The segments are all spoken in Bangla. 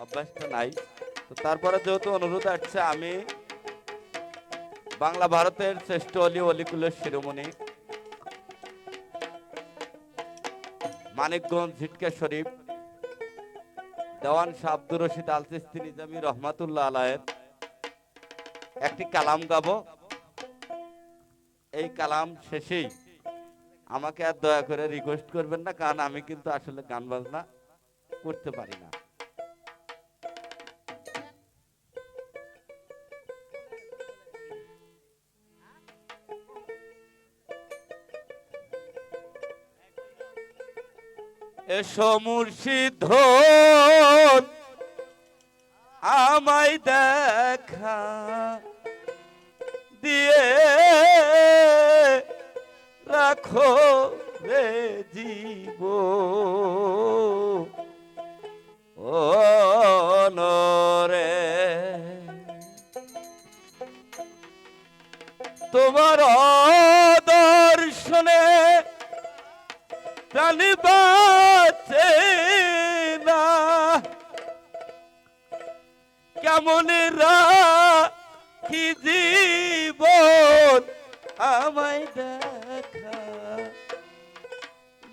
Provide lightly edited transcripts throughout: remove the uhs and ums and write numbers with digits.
অভ্যাসটা নাই। তো তারপরে যেহেতু অনুরোধ আসছে, আমি বাংলা ভারতের শ্রেষ্ঠ অলি অলিকুলের শিরোমণি মানিকগঞ্জ ঝিটকা শরীফ দেওয়ান শাহ আব্দুর রশিদ আল চিশতি নিজামী রহমাতুল্লাহ আলাইহির একটি কালাম গাবো। এই কালাম শেষেই আমাকে আর দয়া করে রিকোয়েস্ট করবেন না, কারণ আমি কিন্তু আসলে গান বাজনা করতে পারি না। এসো মুর্শিদ আমায় দেখা দিয়ে রাখো রে জীব নরে, তোমার দর্শনে প্রাণ বাঁচে না, কেমন রাখি জীবন আমায় দেখা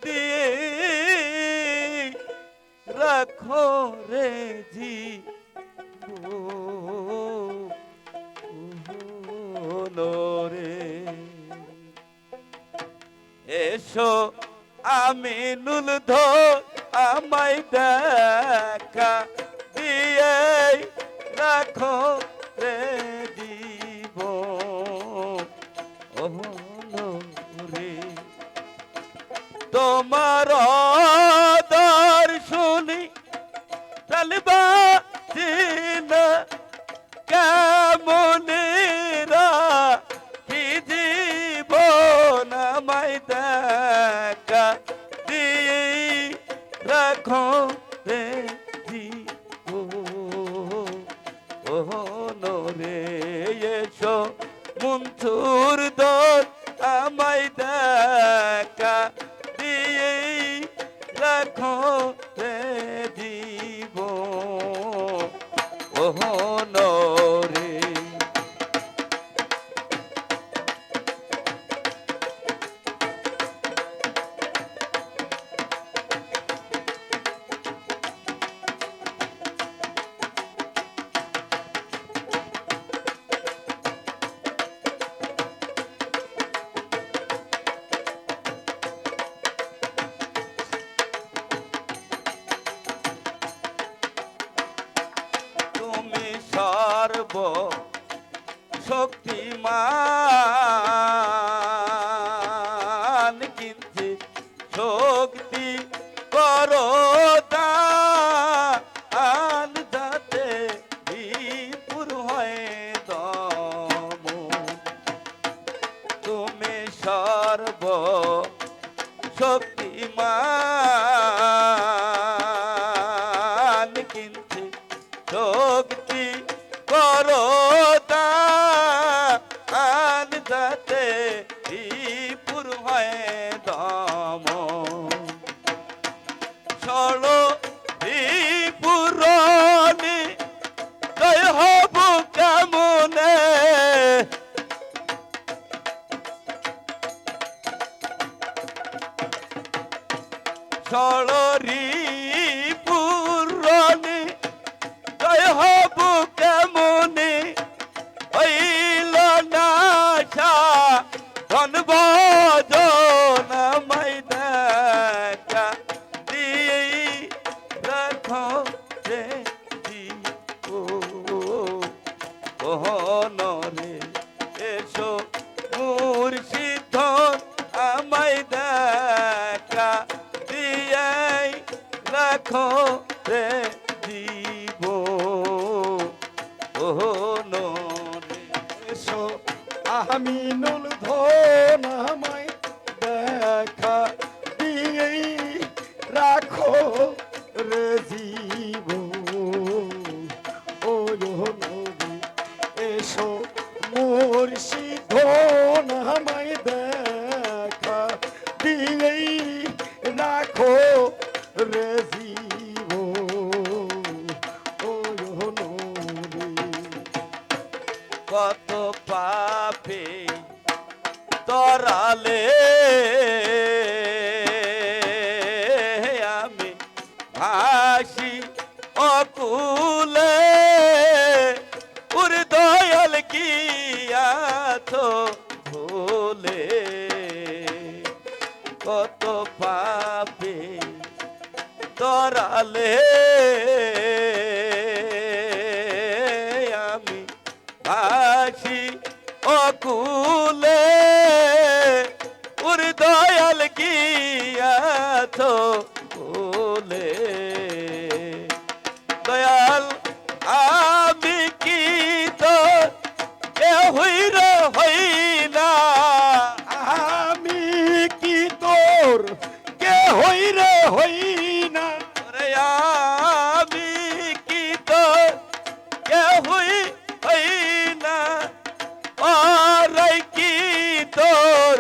দিয়ে রাখো রে জীবন রে। এসো আমিনুল আমায় দেখা দিয়ে রাখো রে জীবন রে, তোমার দর্শনী চলবা চিনা, কেমন রাখি জীবন আমায় দেখা দিয়ে রাখো রে জীবন রে। এসো মনসুর দর আমায় দেখা দিয়ে রাখো রে জীবন রে। তুমি সর্ব শক্তিমান, কিঞ্চিত শক্তি করো দান, যাতে বিপুর হয় দম। তুমি সর্ব শক্তিমান, কিঞ্চিত শক্তি করো দান, যাতে বিপুর হয় দম। ষড় বিপুরণে জয় হব কেমনে, ষড় পুরণে জয় হব কেমনে, হইল না ধন ভজন আমায় দেখা দিয়ে রাখো রে জীবন রে। এসো মুর্শিদ আমায় দেখা দিয়ে রাখো রে জীবন রে। এসো আমিনুল ধন আমায় দেখা দিয়ে রাখো রে জীবন ও নবী। এসো মুর্শিদ ধন আমায় দেখা দিয়ে রাখো রে জীবন ও কত পাপে তরালে আমি ভাসি অকুলে ওরে দয়াল কি আছো ভুলে কত পাপে তরালে আমি ভাসি অকুলে ওরে দয়াল কি আছো ভুলে দয়াল আমি কি তো হইর হই না আমি কি তোর কে হই রে হই না ওরে আমি কি তো হই না আর কি তোর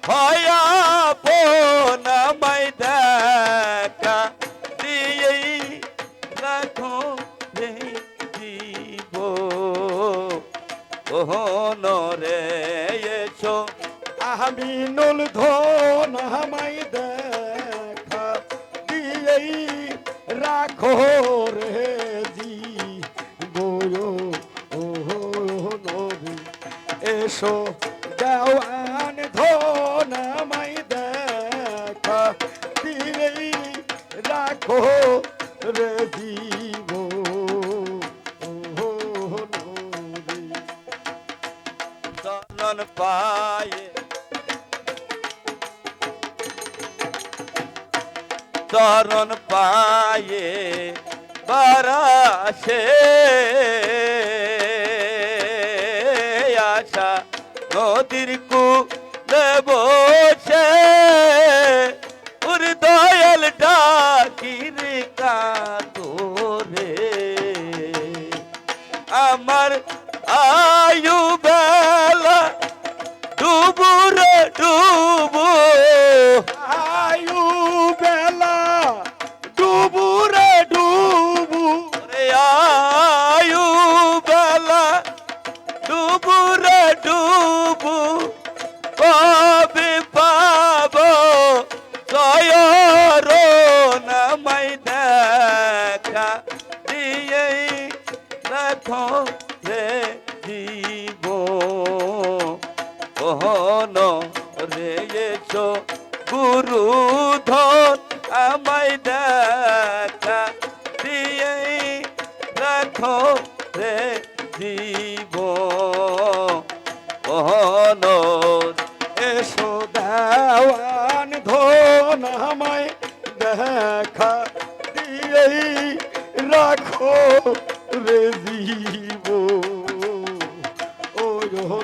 হয়া পোনা মাই দেখা দিয়েই রাখো রে জীব ওহনরে এসো আমি নুল ধন আমায় দেখা দিয়েই রাখো রে জি বলো ও নবী এসো দেওয়ান ধন আমায় দেখা দিয়েই রাখো রে জীব ও নবী চরণ পায়ে চরণ পায়ে বারাসে আশা নদীর কুলে বসে ওর দয়াল ডাকির কাতরে আমার আয়ু বেলা ডুবুরে ডুবু আয়ু বেলা ডুবু রে ডুবু রে আয়ু বেলা ডুবুরে ডুবু কবে পাব জয়র নামাই দেখা দিয়ে রাখো রে জীব ওহন রে এসো গুরু ধন আমায় দেখা দিয়ে রাখো রে জীব ওহন এসো দেওয়ান ধন আমায় দেখা দিয়েই রাখো রে জীব ও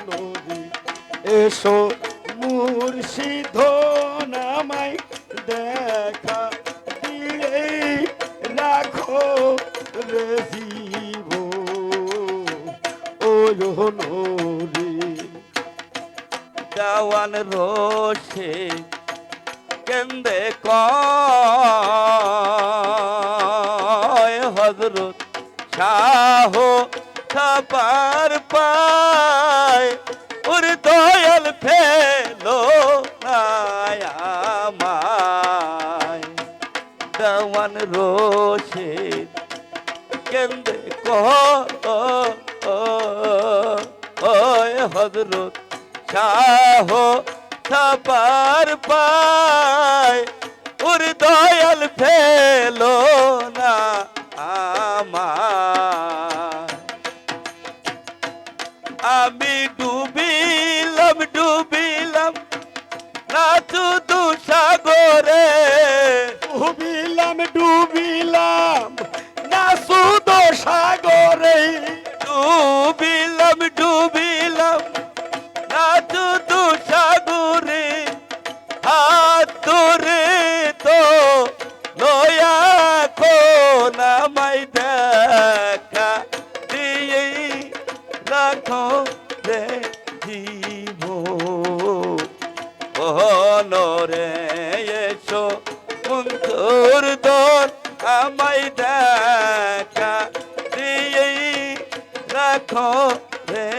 নদী এসো মুর্শিদ আমায় দেখা দিয়েই রাখো রে জীব ও নদী দেওয়ান রোষে কেন্দে কয় হজরত শাহ ছাপার পায় ওর দয়াল ফেলো আমায় দেওয়ান রোষে কেন্দে কয় হজরত শাহ ছাপার পায় ওর দয়াল ফেলো না আমার আমি ডুবিলাম নাচু দু সাগরে ডুবিলাম না সুদ সাগরে ডুবিলাম নাচু দু সাগরে হাত ধরে তো লয়া কোনা মাই দেখা দিয়ে রাখো রে জীব ওহনরে এসো মুন্তর দর আমায় দেখা দিয়ে রাখো রে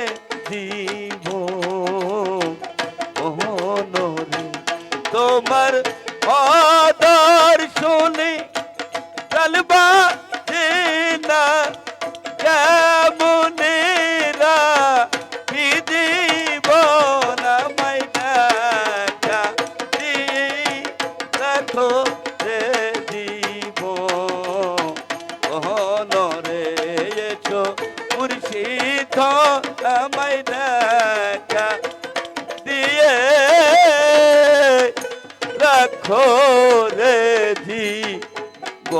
রে দিব রে এছো মুর্শিদ আমায় দেখা দিয়ে রাখো রে দিব